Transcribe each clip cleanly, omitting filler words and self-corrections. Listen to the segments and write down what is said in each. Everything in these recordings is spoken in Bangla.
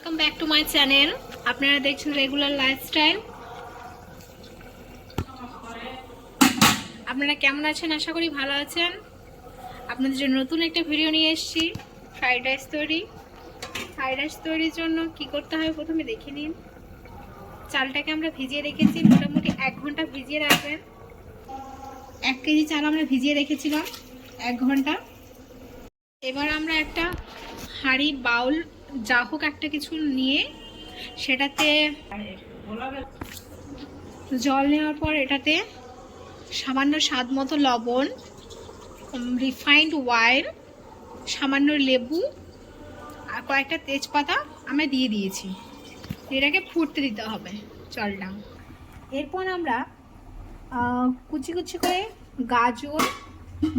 Welcome back to my channel. আপনারা দেখছেন রেগুলার লাইফস্টাইল। আপনারা কেমন আছেন? আশা করি ভালো আছেন। আপনাদের জন্য নতুন একটা ভিডিও নিয়ে এসেছি, ফ্রাইড রাইস তৈরি। ফ্রাইড রাইস তৈরির জন্য কি করতে হয় প্রথমে দেখে নিন। চালটাকে আমরা ভিজিয়ে রেখেছি, মোটামুটি 1 ঘন্টা ভিজিয়ে রাখবেন। 1 কেজি চাল আমরা ভিজিয়ে রেখেছিলাম 1 ঘন্টা। এবার আমরা একটা হাঁড়ি, বাউল, যা হোক একটা কিছু নিয়ে সেটাতে জল নেওয়ার পর এটাতে সামান্য স্বাদ মতো লবণ, রিফাইন্ড অয়েল, সামান্য লেবু আর কয়েকটা তেজপাতা আমরা দিয়ে দিয়েছি। এটাকে ফুটতে দিতে হবে জলটা। এরপর আমরা কুচি কুচি করে গাজর,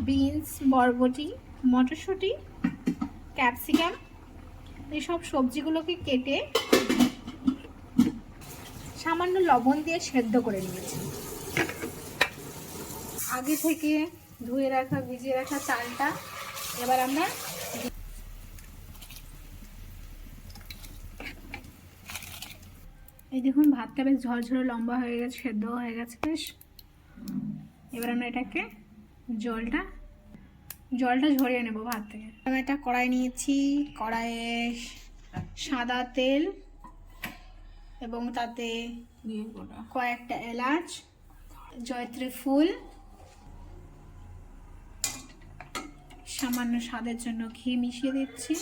বিনস, বরবটি, মটরশুঁটি, ক্যাপসিকাম এইসব সবজিগুলোকে কেটে সামান্য লবণ দিয়ে সেদ্ধ করে নিয়েছি। আগে থেকে ধুয়ে রাখা, ভিজিয়ে রাখা চালটা এবার আমরা এই দেখুন, ভাতটা বেশ ঝরঝরে লম্বা হয়ে গেছে, সেদ্ধ হয়ে গেছে বেশ। এবার আমরা এটাকে জলটা ঝরিয়ে নেব ভাত থেকে। আমি একটা কড়াই নিয়েছি, কড়াইয়ে সাদা তেল এবং তাতে কয়েকটা এলাচ, জয়ত্রী ফুল, সামান্য স্বাদের জন্য ঘি মিশিয়ে দিচ্ছি।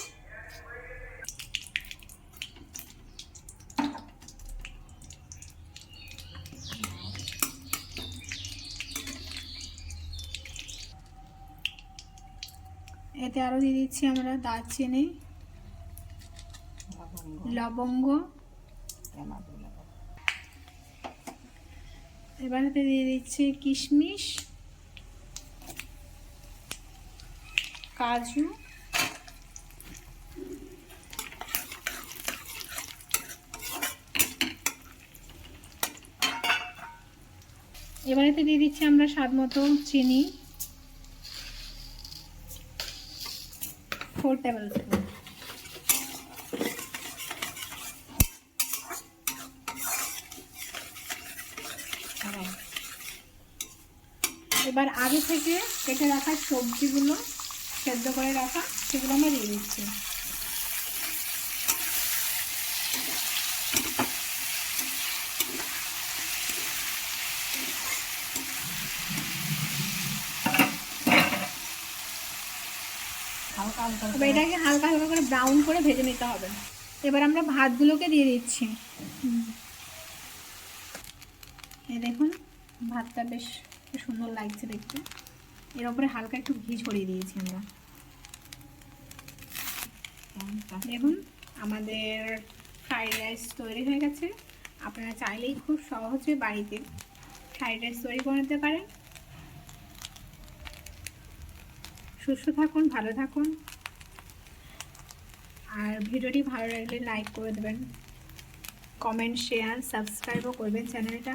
এতে আরও দিয়ে দিচ্ছি আমরা দারচিনি, লবঙ্গ, এবার এতে দিয়ে দিচ্ছি কিশমিশ, কাজু, এবার এতে দিয়ে দিচ্ছি আমরা স্বাদ মতো চিনি, 4 টেবিল স্পুন। এবার আগে থেকে কেটে রাখা সবজিগুলো, সেদ্ধ করে রাখা, সেগুলো আমরা দিয়ে দিচ্ছি। এবার এটাকে হালকা হালকা করে ব্রাউন করে ভেজে নিতে হবে। এবার আমরা ভাতগুলোকে দিয়ে দিচ্ছি। এই দেখুন, ভাতটা বেশ সুন্দর লাগছে দেখতে। এর উপরে হালকা একটু ঘি ছড়িয়ে দিয়েছি আমরা। দেখুন, আমাদের ফ্রাইড রাইস তৈরি হয়ে গেছে। আপনারা চাইলেই খুব সহজে বাড়িতে ফ্রাইড রাইস তৈরি করে নিতে পারেন। সুস্থ থাকুন, ভালো থাকুন। আর ভিডিওটি ভালো লাগলে লাইক করে দেবেন, কমেন্ট, শেয়ার, সাবস্ক্রাইবও করবেন চ্যানেলটা।